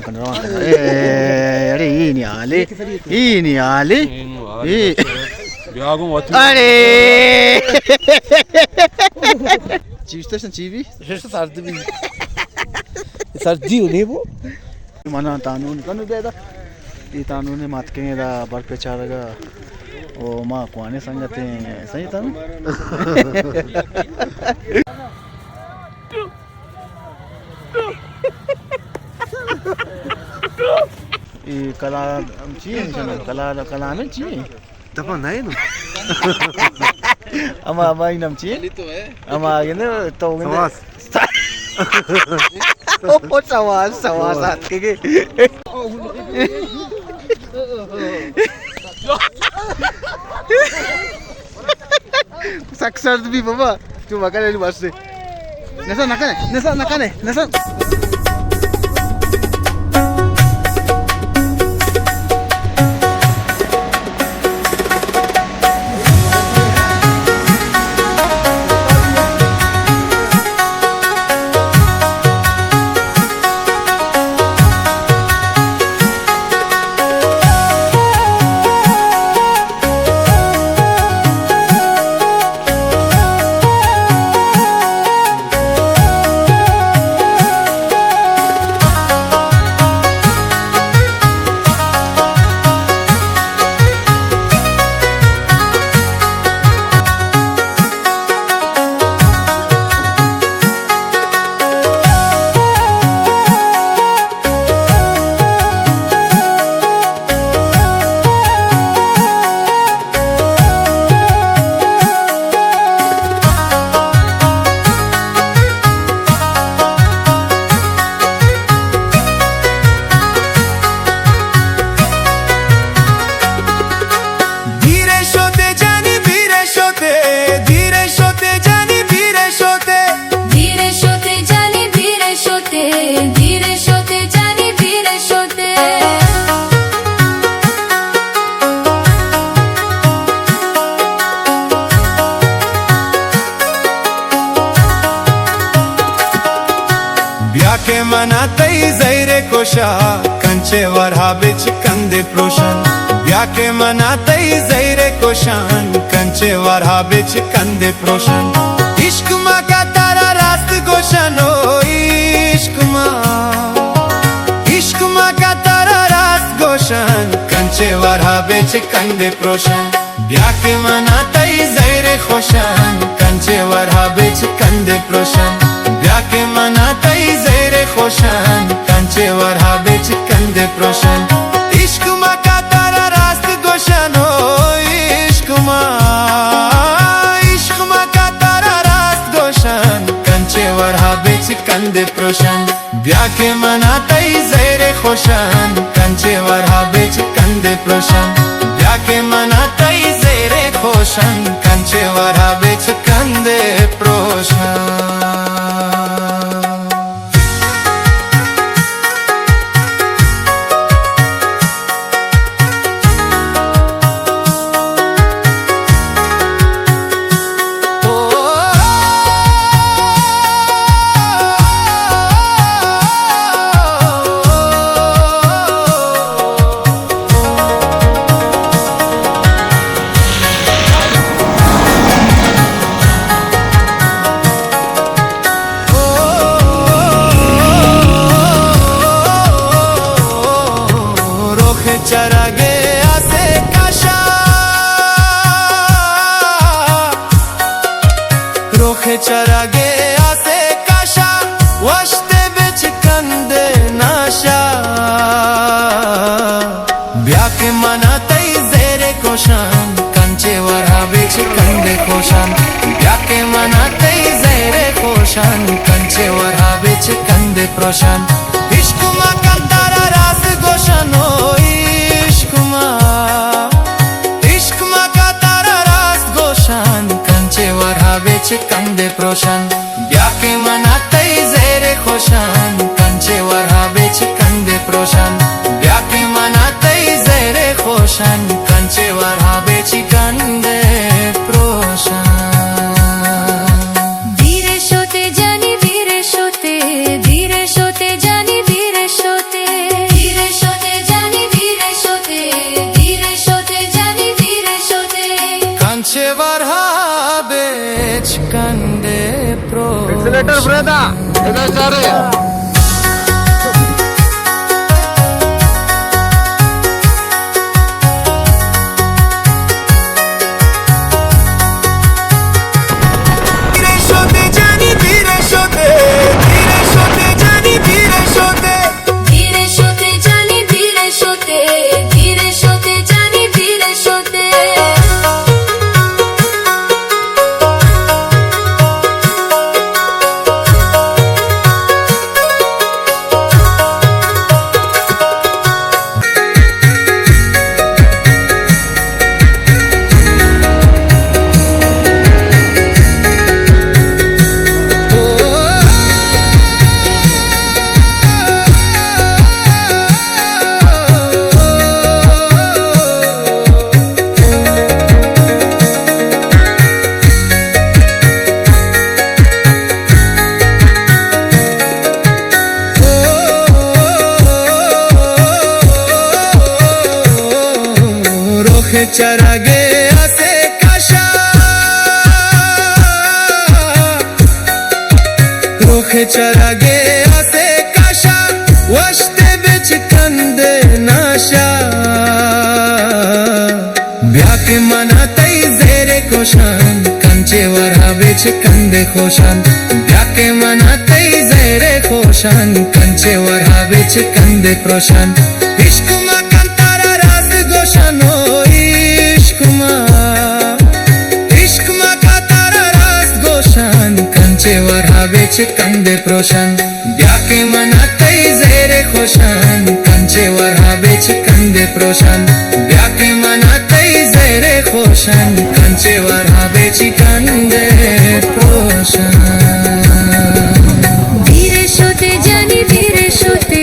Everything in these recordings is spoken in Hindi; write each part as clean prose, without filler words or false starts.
अरे ये नहीं आले अरे Çivistersen çivi. Sardi o ne bu? Mana tanun kanu beda. I tanun ne mat kene da bar pe charaga. O ma kwane sangate sahi tanu. I kala चाहिए kala में चाहिए. Tamam ne no? Ama inam चाहिए. Ama yine to yine. Sawas at kiki. Saksar भी बाबा तू मका ले बस से नसा नका के मनाते जैरे कोशा कंचे वरहा बिच कंदे प्रोशन ब्या के मनाते जैरे कोशान कंचे वरहा बिच कंदे प्रोशन इश्क मा का तारा रास्त गोशन ओ इश्क मा का तारा रास्त गोशन कंचे वरहा बिच कंदे प्रोशन ब्या के मनाते जैरे कोशान कंचे वरहा बिच कंदे प्रोशन ब्या के मनाते जैरे खोशान कंचे वरहा बिच कंदे प्रोशन इश्क मा का तारा रास्त गोशन ओ इश्क मा का तारा रास्त गोशन कंचे वरहा बिच कंदे प्रोशन ब्या के मनाते जैरे खोशान कंचे वरहा बिच कंदे प्रोशन ब्या के मनाते जैरे खोशान कंचे वरहा बिच कंदे प्रोशन चरागे आसे काशा रोखे चरागे आसे काशा वश्ते बिच कंदे नाशा ब्या के मनाते जेरे कोशान कंचे वरहा बिच कंदे कोशान ब्या के मनाते जेरे कोशान कंचे वरहा बिच कंदे प्रोशान इश्क मा का तारा रास गोशन ओ इश्क मा का तारा रास्त गोशान कंचे वरहा बिच कंदे प्रोशन ब्या के मनाते जेरे खोशान कंचे वरहा बिच कंदे प्रोशन ब्या के मनाते जेरे खोशान कंचे वरहा बिच कंदे प्रोशन धीरे शोते जानी धीरे शोते जानी धीरे शोते ऑपरेटर फ्रेदा इधर जा रहे हैं चरा गया से काशा रोखे चरा गया से काशा वश्ते बिच कंदे नाशा ब्याके मना तई जेरे कोशान कंचे वरा बिच कंदे खोशान ब्याके मना तई जेरे खोशान कंचे वरा बिच कंदे प्रोशान इश्क मा कंतारा राज गोशानो इश्क मा का तारा रास गोशान कंचे वरा बिच कंदे प्रोशान ब्याके मना तई जेरे खोशान कंचे वरा बिच कंदे प्रोशान ब्याके मना तई जेरे खोशान कंचे वरा बिच कंदे प्रोशान धीरे शोते जानी धीरे शोते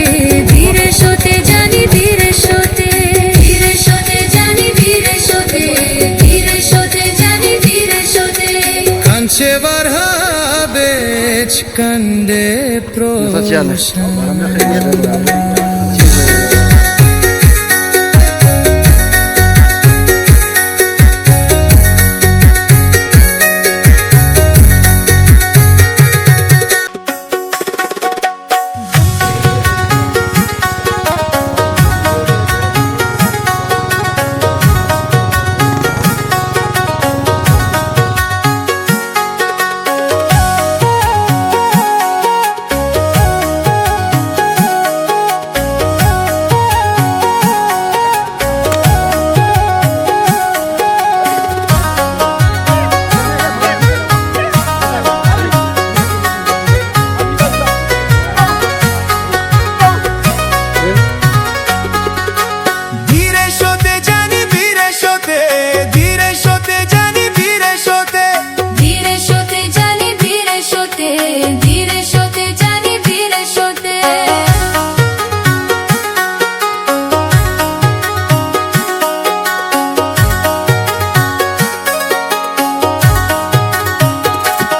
जानी धीरे शोते जानी धीरे शोते जानी धीरे शोते कंचे वरा बिच कंदे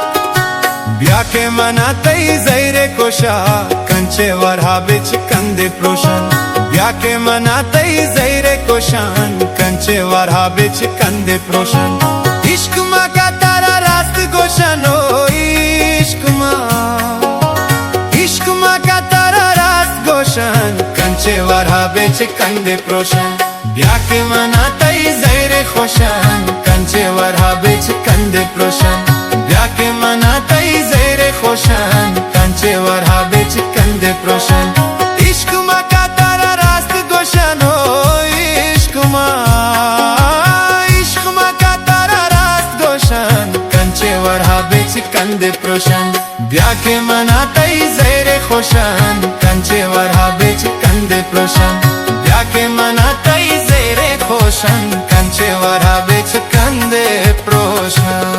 प्रोशान ब्याके मना तई जैरे कोशा कंचे वरा बिच कंदे प्रोशन ब्याके मना तई जैरे कोशान कंचे वरा बिच कंदे प्रोशन इश्क मा का तारा रास्त गोशन ओ इश्क मा का तारा रास्त गोशन कंचे वरा बिच कंदे प्रोशन ब्याके मना तई जैरे खोशान कंचे वरा बिच कंदे प्रोशन ब्याके मना तई जेरे खोशान कंचे वरा बिच कंदे प्रोशन इश्क मा का तारा रास्त गोशन हो इश्क मा का तारा रास्त गोशन कंचे वरा बिच कंदे प्रोशन ब्याके मना तई जेरे खोशान कंचे वरा बिच कंदे प्रोशन ब्याके मना तई जेरे खोशान कंचे वरा बिच कंदे प्रोशन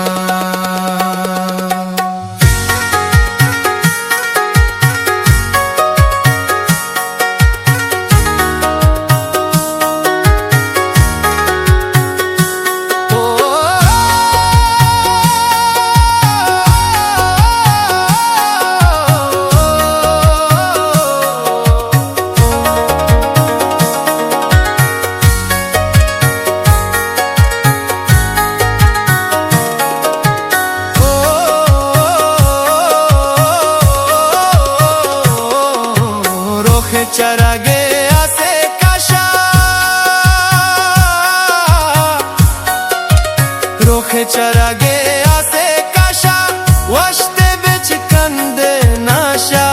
चरागे आसे काशा रोखे चरागे आसे काशा वश्ते बेच कंदे नाशा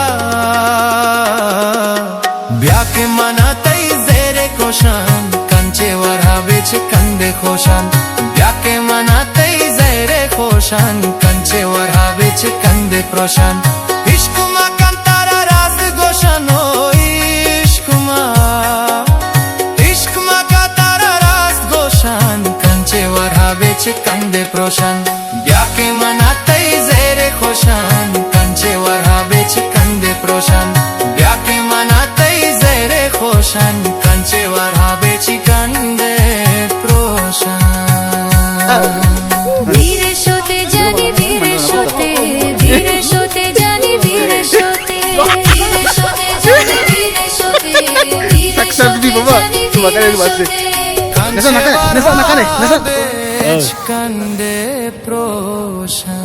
ब्याके मनातई जेरे कोशान कंचे वरहा बेच कंदे खोशान ब्याके मनातई जेरे खोशान कंचे वरहा बेच कंदे प्रोशान इश्कुमा कंतारा राज गोशानो इश्कुमा का तारा राज गोशान कंचे वरहा बेच कंदे प्रोशान ब्याके मनातई जेरे खोशान कंचे वरहा बेच कंदे प्रोशान ब्याके मनातई जेरे खोशान कंचे वरहा बेच कंदे प्रोशान ধীরে শোতে জানি ধীরে শোতে ধীরে শোতে জানি ধীরে শোতে ধীরে শোতে জানি ধীরে শোতে ধীরে শোতে জানি ধীরে শোতে Nasa nakane. कंदे प्रोशान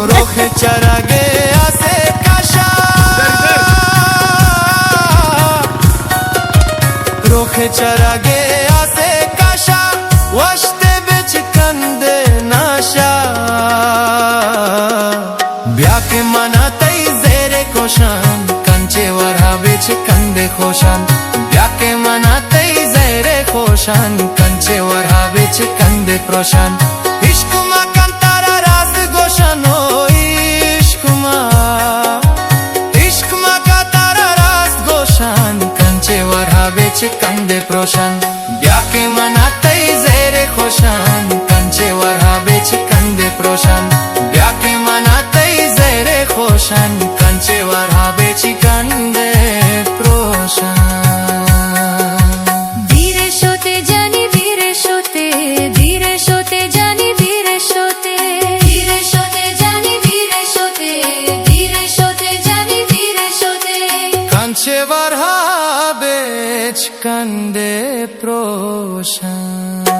रोखे चरागे आसे काशा रोखे चरागे आसे काशा वश्ते बेच कंदे नाशा ब्याके मनातई जेरे कोशान कंचे वरहा बेच कंदे खोशान ब्याके मनातई जेरे खोशान कंचे वरहा बेच कंदे प्रोशान इश्कुमा कंतारा राज गोशानो इश्कुमा का तारा राज गोशान कंचे वरहा बेच कंदे प्रोशान ब्याके मनातई जेरे खोशान कंचे वरहा बेच कंदे प्रोशान ब्याके मनातई जेरे खोशान कंचे वरहा बेच कंदे प्रोशान ধীরে শোতে জানি ধীরে শোতে ধীরে শোতে জানি ধীরে শোতে ধীরে শোতে জানি ধীরে শোতে ধীরে শোতে জানি ধীরে শোতে कंचे वरहा बेच कंदे प्रोशान